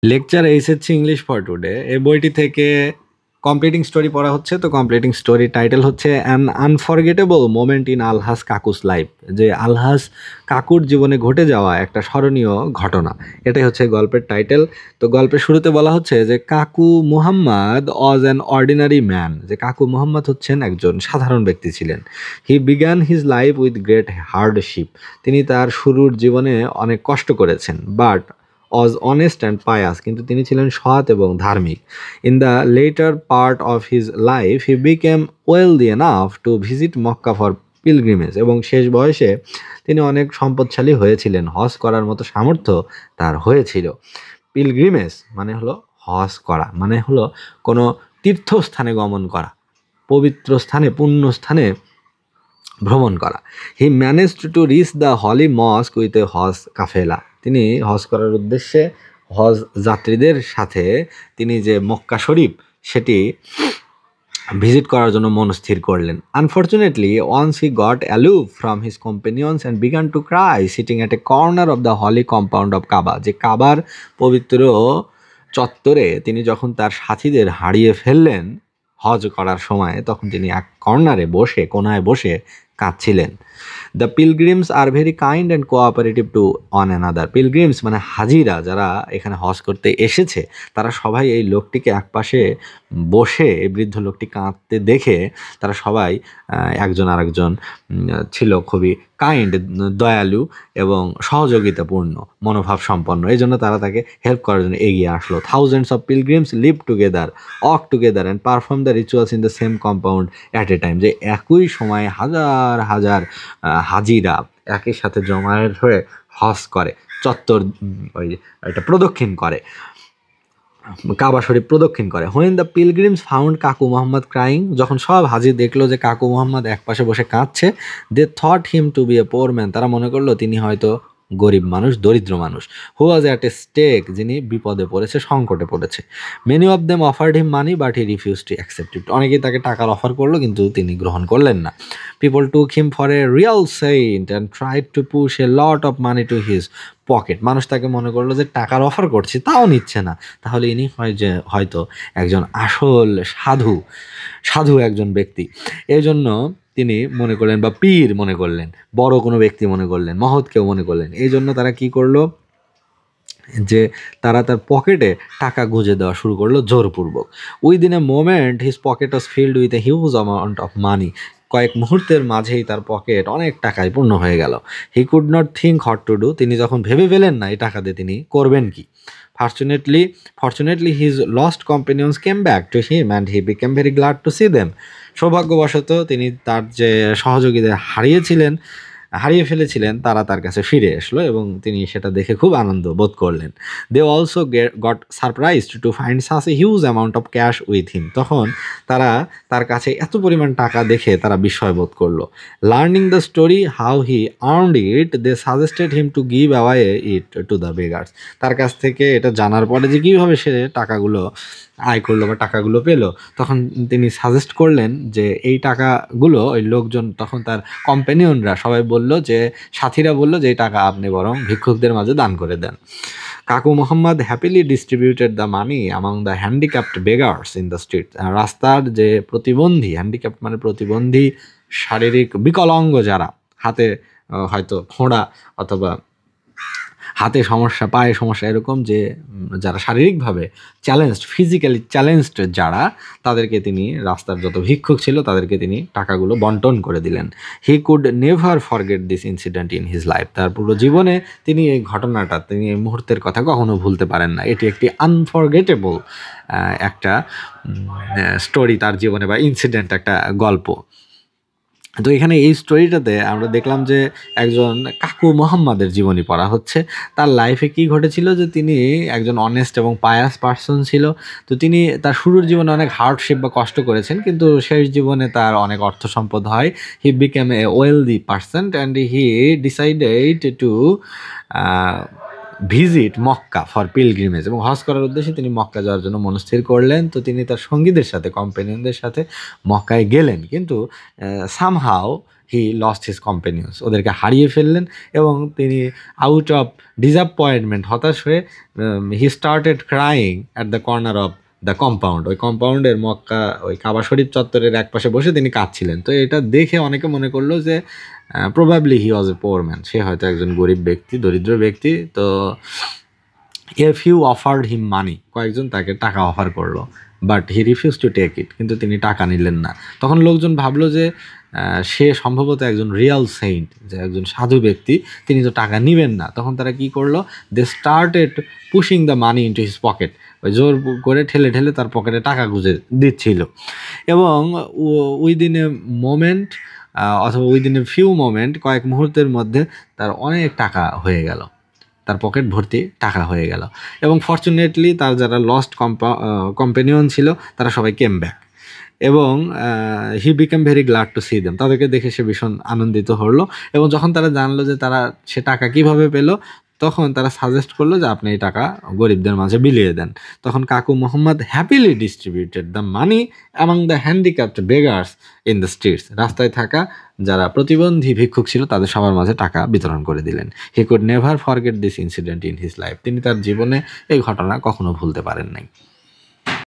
Lecture HSC English for today এই বইটি থেকে কমপ্লিটিং স্টোরি পড়া হচ্ছে। তো কমপ্লিটিং স্টোরি টাইটেল হচ্ছে an unforgettable moment in Alhaj Kaku's life, যে আলহাস কাকুর জীবনে ঘটে যাওয়া একটা স্মরণীয় ঘটনা, এটাই হচ্ছে গল্পের টাইটেল। তো গল্পের শুরুতে বলা হচ্ছে যে কাকু Muhammad was an ordinary man, যে কাকু মুহাম্মদ হচ্ছেন একজন সাধারণ ব্যক্তি ছিলেন। He began his life with great hardship, তিনি তার শুরুর জীবনে অনেক কষ্ট করেছেন। But was honest and pious, কিন্তু তিনি ছিলেন সৎ এবং ধার্মিক। In the later part of his life he became wealthy enough to visit Mecca for pilgrimage, এবং শেষ বয়সে তিনি অনেক সম্পদশালী হয়েছিলেন, হজ করার মতো সামর্থ্য তার হয়েছিল। পিলগ্রিমেজ মানে হলো হজ করা, মানে হলো কোনো তীর্থস্থানে গমন করা, পবিত্র স্থানে, পুণ্য স্থানে ভ্রমণ করা। He managed to reach the holy mosque with a হজ কাফেলা, তিনি হজ করার উদ্দেশ্যে হজ যাত্রীদের সাথে তিনি যে মক্কা শরীফ সেটি ভিজিট করার জন্য মনস্থির করলেন। Unfortunately once he got aloof from his companions and began to cry sitting at a corner of the holy compound of Kaaba, যে কাবার পবিত্র চত্বরে তিনি যখন তার সাথীদের হারিয়ে ফেললেন হজ করার সময়, তখন তিনি এক কর্নারে বসে, কোনায় বসে কাঁদছিলেন। The pilgrims are very kind and cooperative to one another, pilgrims মানে হাজিরা যারা এখানে হজ করতে এসেছে, তারা সবাই এই লোকটিকে একপাশে বসে, এই বৃদ্ধ লোকটি কাঁদতে দেখে তারা সবাই একজন আরেকজন ছিল খুবই কাইন্ড, দয়ালু এবং সহযোগিতাপূর্ণ মনোভাব সম্পন্ন, এই জন্য তারা তাকে হেল্প করার জন্য এগিয়ে আসলো। Thousands of pilgrims live together, walk together and perform the rituals in the same compound at a time, যে একই সময় হাজার হাজার হাজিরা একই সাথে জমায়েত হয়ে হজ করে, চত্বর ওই এটা প্রদক্ষিণ করে, কাবা শরীফ প্রদক্ষিণ করে। হোয়েন দ্য পিলগ্রিমস ফাউন্ড কাকু মোহাম্মদ ক্রাইং, যখন সব হাজির দেখলো যে কাকু মোহাম্মদ একপাশে বসে কাঁদছে, they thought him to be a poor man, তারা মনে করলো তিনি হয়তো গরিব মানুষ, দরিদ্র মানুষ। হু ওয়াজ অ্যাট এ স্টেক, যিনি বিপদে পড়েছে, সংকটে পড়েছে। Many of them offered him money but he refuse to accept it, অনেকেই তাকে টাকার অফার করলো কিন্তু তিনি গ্রহণ করলেন না। People took him for a real Saint and tried to push A lot of money to his pocket, মানুষ তাকে মনে করলো যে টাকার অফার করছি তাও নিচ্ছে না, তাহলে ইনি হয়তো একজন আসল সাধু, সাধু একজন ব্যক্তি। এই জন্য তিনি মনে করলেন, বা পীর মনে করলেন, বড় কোনো ব্যক্তি মনে করলেন, মহৎ কেউ মনে করলেন। এই জন্য তারা কি করলো, যে তারা তার পকেটে টাকা গুঁজে দেওয়া শুরু করলো জোরপূর্বক। Within a moment his pocket was filled with a huge amount of money, কয়েক মুহূর্তের মাঝেই তার পকেট অনেক টাকায় পূর্ণ হয়ে গেল। He could not think what to do, তিনি যখন ভেবে পেলেন না এই টাকা দিয়ে তিনি করবেন কি। Fortunately his lost companions came back to him and he became very glad to see them, সৌভাগ্যবশত তিনি তার যে সহযোগীদের হারিয়ে ফেলেছিলেন তারা তার কাছে ফিরে আসলো এবং তিনি সেটা দেখে খুব আনন্দ বোধ করলেন। They also got surprised to find such a huge amount of cash with him, তখন তারা তার কাছে এত পরিমাণ টাকা দেখে তারা বিস্ময় বোধ করলো। Learning the story how he earned it, they suggested him to give away it to the beggars, তার কাছ থেকে এটা জানার পরে যে কীভাবে সে টাকাগুলো আয় করলো বা টাকাগুলো পেলো, তখন তিনি সাজেস্ট করলেন যে এই টাকাগুলো ওই লোকজন, তখন তার কম্প্যানিয়নরা সবাই বলল, যে সাথীরা বলল যে এই টাকা আপনি বরং ভিক্ষুকদের মাঝে দান করে দেন। কাকু Mohammad happily distributed the money among the handicapped beggars in the street, রাস্তার যে প্রতিবন্ধী, হ্যান্ডিক্যাপ্ট মানে প্রতিবন্ধী, শারীরিক বিকলাঙ্গ যারা, হাতে হয়তো খোঁড়া অথবা হাতে সমস্যা, পায়ে সমস্যা, এরকম যে যারা শারীরিকভাবে চ্যালেঞ্জড, ফিজিক্যালি চ্যালেঞ্জড যারা, তাদেরকে তিনি, রাস্তার যত ভিক্ষুক ছিল তাদেরকে তিনি টাকাগুলো বন্টন করে দিলেন। He could never forget this incident in his life, তার পুরো জীবনে তিনি এই ঘটনাটা, তিনি এই মুহূর্তের কথা কখনো ভুলতে পারেন না। এটি একটি আনফরগেটেবল একটা স্টোরি তার জীবনে, বা ইনসিডেন্ট, একটা গল্প। তো এখানে এই স্টোরিটাতে আমরা দেখলাম যে একজন কাকু মোহাম্মদের জীবনী পড়া হচ্ছে। তার লাইফে কি ঘটেছিল, যে তিনি একজন অনেস্ট এবং পায়াস পার্সন ছিল। তো তিনি তার শুরুর জীবনে অনেক হার্ডশিপ বা কষ্ট করেছেন, কিন্তু শেষ জীবনে তার অনেক অর্থ সম্পদ হয়। He became A wealthy person and he decided to visit Mecca for pilgrimage, এবং হজ করার উদ্দেশ্যে তিনি মক্কা যাওয়ার জন্য মনস্থির করলেন। তো তিনি তার সঙ্গীদের সাথে, কম্পেনিয়নদের সাথে মক্কায় গেলেন, কিন্তু somehow he lost his companions, ওদেরকে হারিয়ে ফেললেন এবং তিনি আউট অফ ডিসঅ্যাপয়েন্টমেন্ট, হতাশ হয়ে he started crying at the corner of the compound, ওই কম্পাউন্ডের মক্কা ওই কাবা শরীফ চত্বরের এক পাশে বসে তিনি কাঁদছিলেন। তো এটা দেখে অনেকে মনে করলো যে প্রবাবলি হি ওয়াজ এ পোর ম্যান, সে হয়তো একজন গরিব ব্যক্তি, দরিদ্র ব্যক্তি। তো এ ফিউ অফার্ড হিম মানি, কয়েকজন তাকে টাকা অফার করলো, but he refuse to take it, কিন্তু তিনি টাকা নিলেন না। তখন লোকজন ভাবলো যে সে সম্ভবত একজন রিয়াল সেইন্ট, যে একজন সাধু ব্যক্তি, তিনি তো টাকা নিবেন না। তখন তারা কি করলো, they started pushing the money into his pocket, ওই জোর করে ঠেলে ঠেলে তার পকেটে টাকা গুঁজে দিচ্ছিল। এবং উইদিন এ মোমেন্ট অথবা উইদিন এ ফিউ মোমেন্ট, কয়েক মুহূর্তের মধ্যে তার অনেক টাকা হয়ে গেল, তার পকেট ভর্তি টাকা হয়ে গেল। এবং ফর্চুনেটলি তার যারা লস্ট কম্পেনিয়ন ছিল তারা সবাই কেম ব্যাক, এবং হি became very glad to see them, তাদেরকে দেখে সে ভীষণ আনন্দিত হলো। এবং যখন তারা জানলো যে সে টাকা কিভাবে পেলো, তখন তারা সাজেস্ট করলো যে আপনি এই টাকা গরিবদের মাঝে বিলিয়ে দেন। তখন কাকু Mohammad happily distributed the money among the handicapped beggars in the streets, রাস্তায় থাকা যারা প্রতিবন্ধী ভিক্ষুক ছিল তাদের সবার মাঝে টাকা বিতরণ করে দিলেন। He could never forget this incident in his life, তিনি তার জীবনে এই ঘটনা কখনো ভুলতে পারেন নাই।